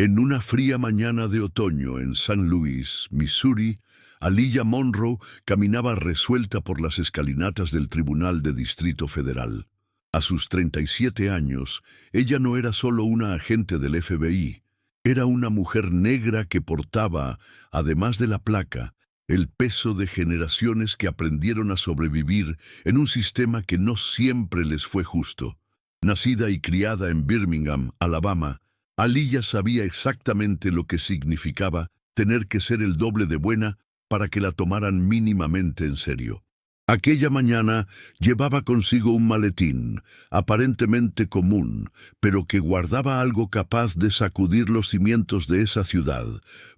En una fría mañana de otoño en San Luis, Missouri, Aliyah Monroe caminaba resuelta por las escalinatas del Tribunal de Distrito Federal. A sus 37 años, ella no era solo una agente del FBI, era una mujer negra que portaba, además de la placa, el peso de generaciones que aprendieron a sobrevivir en un sistema que no siempre les fue justo. Nacida y criada en Birmingham, Alabama, Aliyah sabía exactamente lo que significaba tener que ser el doble de buena para que la tomaran mínimamente en serio. Aquella mañana llevaba consigo un maletín, aparentemente común, pero que guardaba algo capaz de sacudir los cimientos de esa ciudad,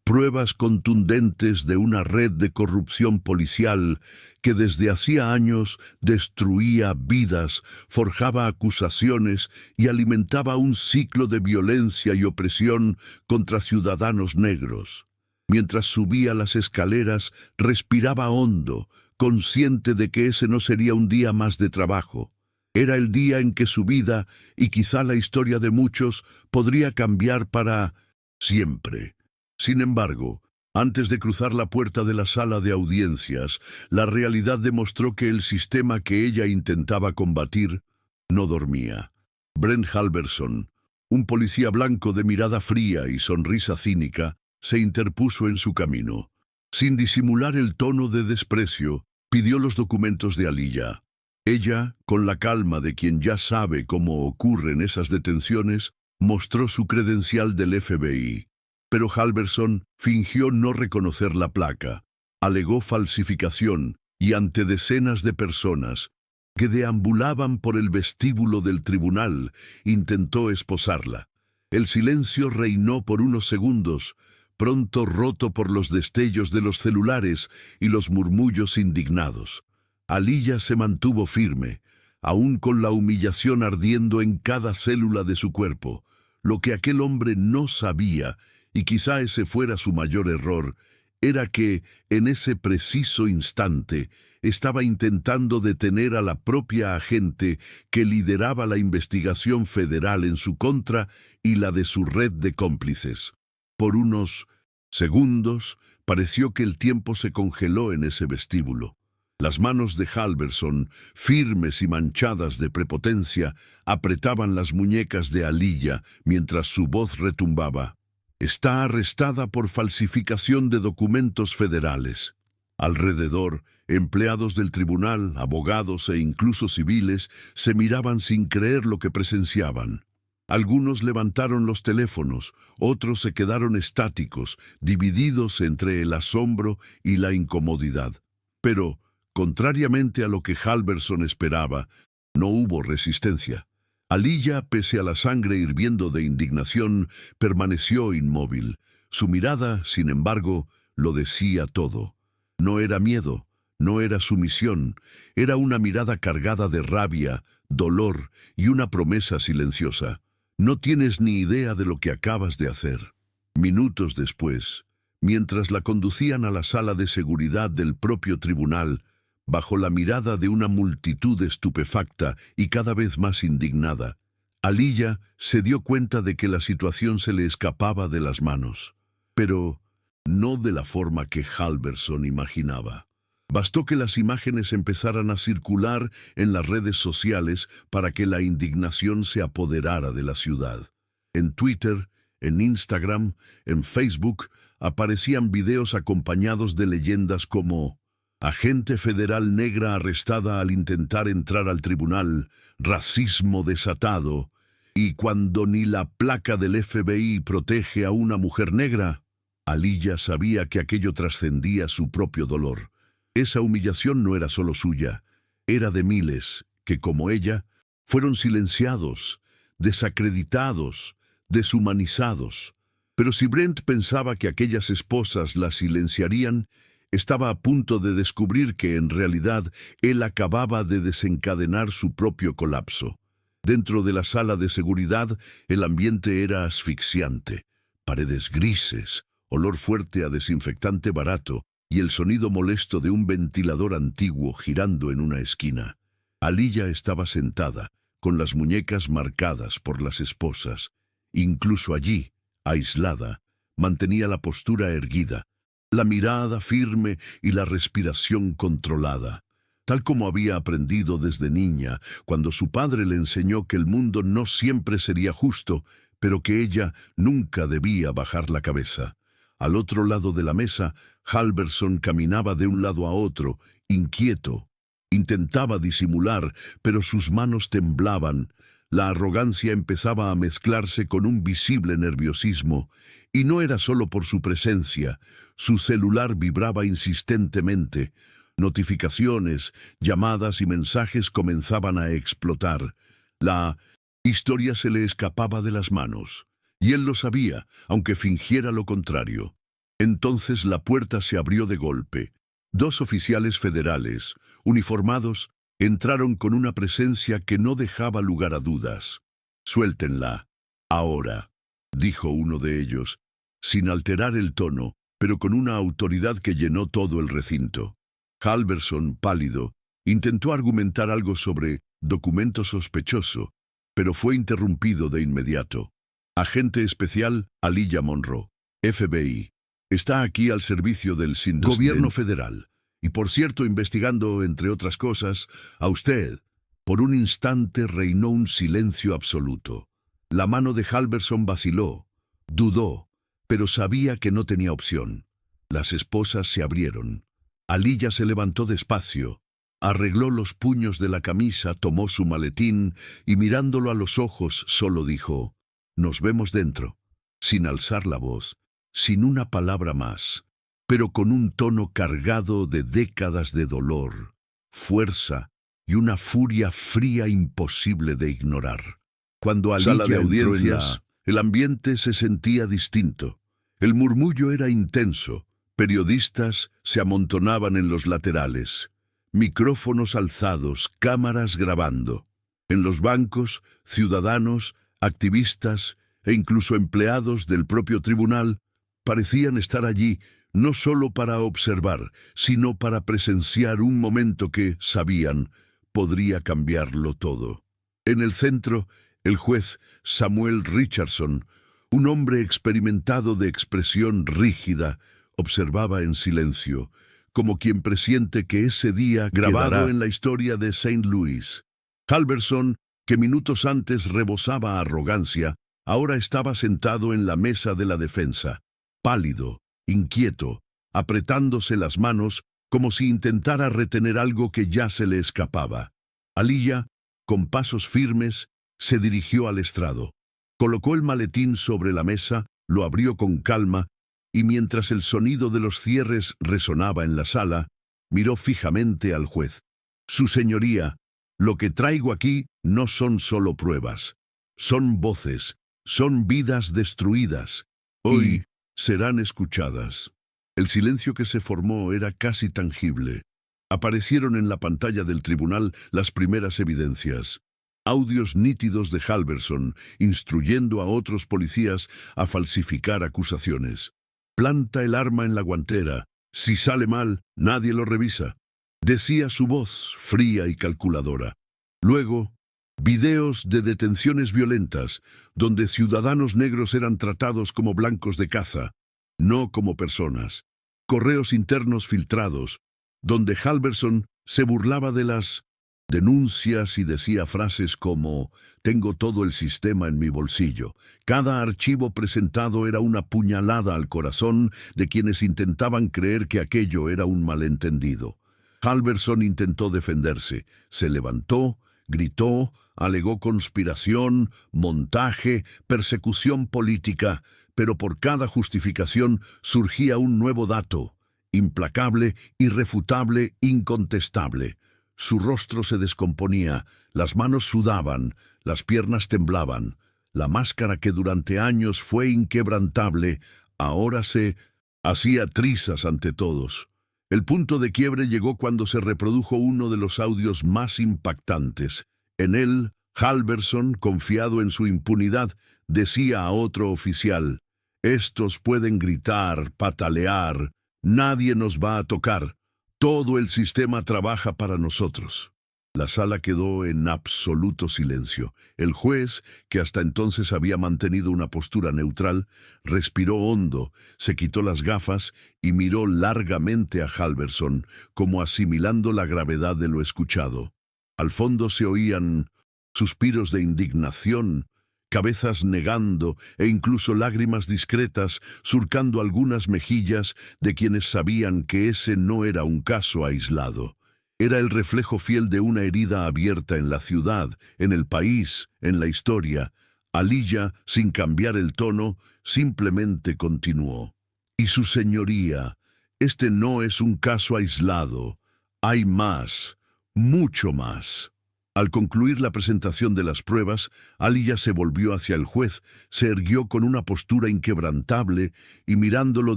pruebas contundentes de una red de corrupción policial que desde hacía años destruía vidas, forjaba acusaciones y alimentaba un ciclo de violencia y opresión contra ciudadanos negros. Mientras subía las escaleras, respiraba hondo, consciente de que ese no sería un día más de trabajo. Era el día en que su vida, y quizá la historia de muchos, podría cambiar para siempre. Sin embargo, antes de cruzar la puerta de la sala de audiencias, la realidad demostró que el sistema que ella intentaba combatir no dormía. Brent Halverson, un policía blanco de mirada fría y sonrisa cínica, se interpuso en su camino. Sin disimular el tono de desprecio, pidió los documentos de Aliyah. Ella, con la calma de quien ya sabe cómo ocurren esas detenciones, mostró su credencial del FBI. Pero Halverson fingió no reconocer la placa, alegó falsificación y ante decenas de personas que deambulaban por el vestíbulo del tribunal, intentó esposarla. El silencio reinó por unos segundos, pronto roto por los destellos de los celulares y los murmullos indignados. Aliyah se mantuvo firme, aún con la humillación ardiendo en cada célula de su cuerpo. Lo que aquel hombre no sabía, y quizá ese fuera su mayor error, era que, en ese preciso instante, estaba intentando detener a la propia agente que lideraba la investigación federal en su contra y la de su red de cómplices. Por unos segundos, pareció que el tiempo se congeló en ese vestíbulo. Las manos de Halverson, firmes y manchadas de prepotencia, apretaban las muñecas de Aliyah mientras su voz retumbaba. Está arrestada por falsificación de documentos federales. Alrededor, empleados del tribunal, abogados e incluso civiles se miraban sin creer lo que presenciaban. Algunos levantaron los teléfonos, otros se quedaron estáticos, divididos entre el asombro y la incomodidad. Pero, contrariamente a lo que Halverson esperaba, no hubo resistencia. Aliyah, pese a la sangre hirviendo de indignación, permaneció inmóvil. Su mirada, sin embargo, lo decía todo. No era miedo, no era sumisión, era una mirada cargada de rabia, dolor y una promesa silenciosa. No tienes ni idea de lo que acabas de hacer. Minutos después, mientras la conducían a la sala de seguridad del propio tribunal, bajo la mirada de una multitud estupefacta y cada vez más indignada, Aliyah se dio cuenta de que la situación se le escapaba de las manos. Pero no de la forma que Halverson imaginaba. Bastó que las imágenes empezaran a circular en las redes sociales para que la indignación se apoderara de la ciudad. En Twitter, en Instagram, en Facebook, aparecían videos acompañados de leyendas como «Agente federal negra arrestada al intentar entrar al tribunal, racismo desatado», y «Cuando ni la placa del FBI protege a una mujer negra». Aliyah sabía que aquello trascendía su propio dolor. Esa humillación no era solo suya, era de miles que, como ella, fueron silenciados, desacreditados, deshumanizados. Pero si Brent pensaba que aquellas esposas la silenciarían, estaba a punto de descubrir que, en realidad, él acababa de desencadenar su propio colapso. Dentro de la sala de seguridad, el ambiente era asfixiante. Paredes grises, olor fuerte a desinfectante barato, y el sonido molesto de un ventilador antiguo girando en una esquina. Aliyah estaba sentada, con las muñecas marcadas por las esposas. Incluso allí, aislada, mantenía la postura erguida, la mirada firme y la respiración controlada, tal como había aprendido desde niña, cuando su padre le enseñó que el mundo no siempre sería justo, pero que ella nunca debía bajar la cabeza. Al otro lado de la mesa, Halverson caminaba de un lado a otro, inquieto. Intentaba disimular, pero sus manos temblaban. La arrogancia empezaba a mezclarse con un visible nerviosismo, y no era solo por su presencia. Su celular vibraba insistentemente. Notificaciones, llamadas y mensajes comenzaban a explotar. La historia se le escapaba de las manos, y él lo sabía, aunque fingiera lo contrario. Entonces la puerta se abrió de golpe. 2 oficiales federales, uniformados, entraron con una presencia que no dejaba lugar a dudas. «Suéltenla, ahora», dijo uno de ellos, sin alterar el tono, pero con una autoridad que llenó todo el recinto. Halverson, pálido, intentó argumentar algo sobre documento sospechoso, pero fue interrumpido de inmediato. «Agente especial Aliyah Monroe, FBI. Está aquí al servicio del Gobierno federal. Y por cierto, investigando, entre otras cosas, a usted». Por un instante reinó un silencio absoluto. La mano de Halverson vaciló, dudó, pero sabía que no tenía opción. Las esposas se abrieron. Aliyah se levantó despacio, arregló los puños de la camisa, tomó su maletín y mirándolo a los ojos solo dijo: «Nos vemos dentro», sin alzar la voz, sin una palabra más, pero con un tono cargado de décadas de dolor, fuerza y una furia fría imposible de ignorar. Cuando Aliyah entró en el ambiente se sentía distinto. El murmullo era intenso. Periodistas se amontonaban en los laterales. Micrófonos alzados, cámaras grabando. En los bancos, ciudadanos, activistas e incluso empleados del propio tribunal parecían estar allí no solo para observar, sino para presenciar un momento que, sabían, podría cambiarlo todo. En el centro, el juez Samuel Richardson, un hombre experimentado de expresión rígida, observaba en silencio, como quien presiente que ese día grabado en la historia de St. Louis. Halverson, que minutos antes rebosaba arrogancia, ahora estaba sentado en la mesa de la defensa, pálido, inquieto, apretándose las manos como si intentara retener algo que ya se le escapaba. Aliyah, con pasos firmes, se dirigió al estrado. Colocó el maletín sobre la mesa, lo abrió con calma, y mientras el sonido de los cierres resonaba en la sala, miró fijamente al juez. «Su señoría, lo que traigo aquí no son solo pruebas. Son voces, son vidas destruidas. Hoy serán escuchadas». El silencio que se formó era casi tangible. Aparecieron en la pantalla del tribunal las primeras evidencias. Audios nítidos de Halverson instruyendo a otros policías a falsificar acusaciones. «Planta el arma en la guantera. Si sale mal, nadie lo revisa», decía su voz fría y calculadora. Luego, videos de detenciones violentas, donde ciudadanos negros eran tratados como blancos de caza, no como personas. Correos internos filtrados, donde Halverson se burlaba de las denuncias y decía frases como «tengo todo el sistema en mi bolsillo». Cada archivo presentado era una puñalada al corazón de quienes intentaban creer que aquello era un malentendido. Halverson intentó defenderse, se levantó, gritó, alegó conspiración, montaje, persecución política, pero por cada justificación surgía un nuevo dato, implacable, irrefutable, incontestable. Su rostro se descomponía, las manos sudaban, las piernas temblaban. La máscara que durante años fue inquebrantable, ahora se hacía trizas ante todos. El punto de quiebre llegó cuando se reprodujo uno de los audios más impactantes. En él, Halverson, confiado en su impunidad, decía a otro oficial: «Estos pueden gritar, patalear, nadie nos va a tocar. Todo el sistema trabaja para nosotros». La sala quedó en absoluto silencio. El juez, que hasta entonces había mantenido una postura neutral, respiró hondo, se quitó las gafas y miró largamente a Halverson, como asimilando la gravedad de lo escuchado. Al fondo se oían suspiros de indignación, cabezas negando e incluso lágrimas discretas surcando algunas mejillas de quienes sabían que ese no era un caso aislado. Era el reflejo fiel de una herida abierta en la ciudad, en el país, en la historia. Aliyah, sin cambiar el tono, simplemente continuó. Y su señoría, este no es un caso aislado. Hay más, mucho más. Al concluir la presentación de las pruebas, Aliyah se volvió hacia el juez, se erguió con una postura inquebrantable y mirándolo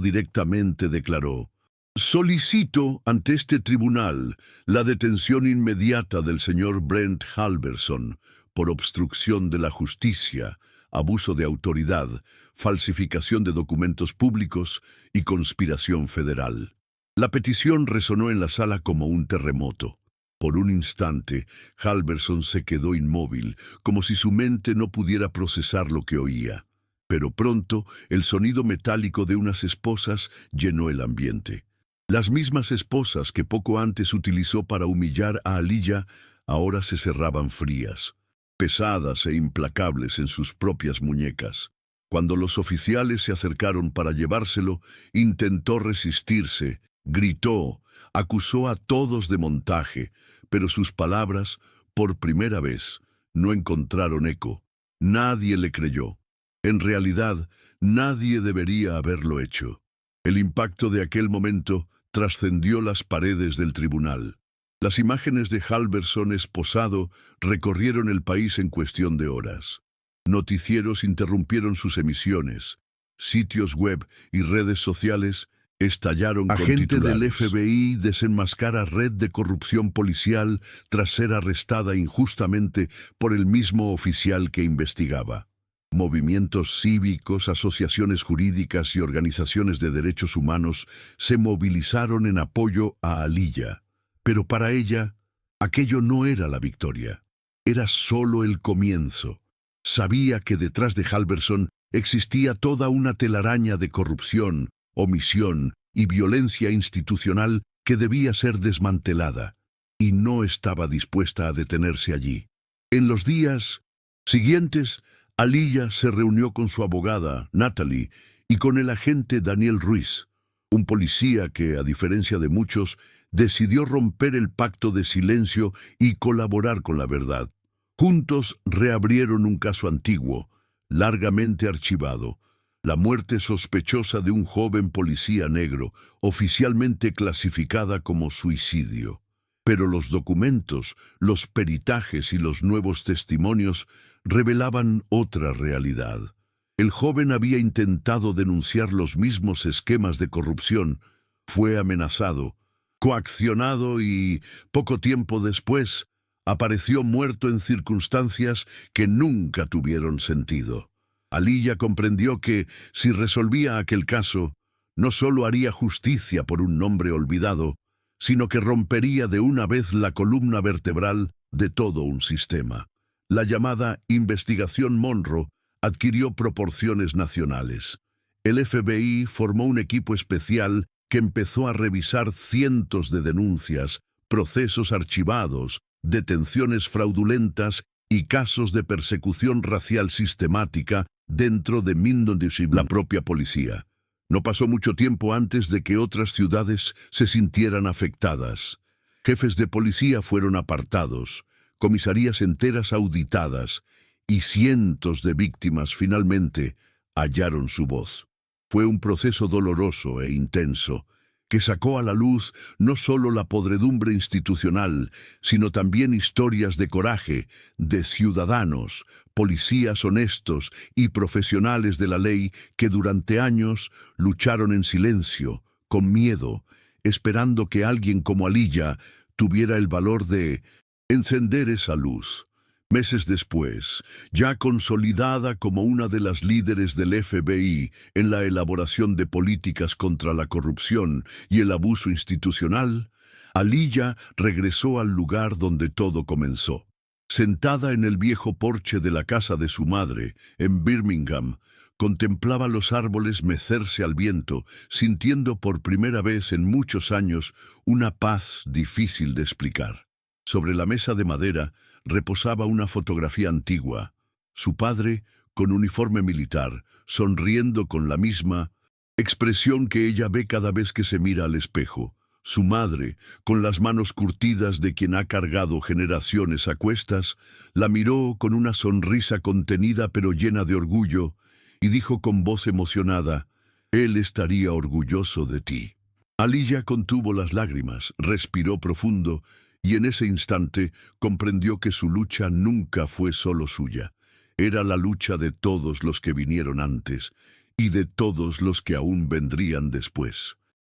directamente declaró: «Solicito ante este tribunal la detención inmediata del señor Brent Halverson por obstrucción de la justicia, abuso de autoridad, falsificación de documentos públicos y conspiración federal». La petición resonó en la sala como un terremoto. Por un instante, Halverson se quedó inmóvil, como si su mente no pudiera procesar lo que oía. Pero pronto, el sonido metálico de unas esposas llenó el ambiente. Las mismas esposas que poco antes utilizó para humillar a Aliyah ahora se cerraban frías, pesadas e implacables en sus propias muñecas. Cuando los oficiales se acercaron para llevárselo, intentó resistirse, gritó, acusó a todos de montaje, pero sus palabras, por primera vez, no encontraron eco. Nadie le creyó. En realidad, nadie debería haberlo hecho. El impacto de aquel momento trascendió las paredes del tribunal. Las imágenes de Halverson esposado recorrieron el país en cuestión de horas. Noticieros interrumpieron sus emisiones. Sitios web y redes sociales estallaron con Agente titulares. del FBI desenmascara red de corrupción policial tras ser arrestada injustamente por el mismo oficial que investigaba. Movimientos cívicos, asociaciones jurídicas y organizaciones de derechos humanos se movilizaron en apoyo a Aliyah. Pero para ella, aquello no era la victoria. Era solo el comienzo. Sabía que detrás de Halverson existía toda una telaraña de corrupción, omisión y violencia institucional que debía ser desmantelada, y no estaba dispuesta a detenerse allí. En los días siguientes, Aliyah se reunió con su abogada, Natalie, y con el agente Daniel Ruiz, un policía que, a diferencia de muchos, decidió romper el pacto de silencio y colaborar con la verdad. Juntos reabrieron un caso antiguo, largamente archivado, la muerte sospechosa de un joven policía negro, oficialmente clasificada como suicidio. Pero los documentos, los peritajes y los nuevos testimonios revelaban otra realidad. El joven había intentado denunciar los mismos esquemas de corrupción, fue amenazado, coaccionado y, poco tiempo después, apareció muerto en circunstancias que nunca tuvieron sentido. Aliyah comprendió que, si resolvía aquel caso, no solo haría justicia por un nombre olvidado, sino que rompería de una vez la columna vertebral de todo un sistema. La llamada Investigación Monroe adquirió proporciones nacionales. El FBI formó un equipo especial que empezó a revisar cientos de denuncias, procesos archivados, detenciones fraudulentas y casos de persecución racial sistemática dentro de Mindon-Dishib, la propia policía. No pasó mucho tiempo antes de que otras ciudades se sintieran afectadas. Jefes de policía fueron apartados, comisarías enteras auditadas, y cientos de víctimas finalmente hallaron su voz. Fue un proceso doloroso e intenso, que sacó a la luz no solo la podredumbre institucional, sino también historias de coraje de ciudadanos, policías honestos y profesionales de la ley que durante años lucharon en silencio, con miedo, esperando que alguien como Aliyah tuviera el valor de encender esa luz. Meses después, ya consolidada como una de las líderes del FBI en la elaboración de políticas contra la corrupción y el abuso institucional, Aliyah regresó al lugar donde todo comenzó. Sentada en el viejo porche de la casa de su madre, en Birmingham, contemplaba los árboles mecerse al viento, sintiendo por primera vez en muchos años una paz difícil de explicar. Sobre la mesa de madera reposaba una fotografía antigua. Su padre, con uniforme militar, sonriendo con la misma expresión que ella ve cada vez que se mira al espejo. Su madre, con las manos curtidas de quien ha cargado generaciones a cuestas, la miró con una sonrisa contenida pero llena de orgullo, y dijo con voz emocionada: «Él estaría orgulloso de ti». Aliyah contuvo las lágrimas, respiró profundo, y en ese instante comprendió que su lucha nunca fue solo suya. Era la lucha de todos los que vinieron antes, y de todos los que aún vendrían después.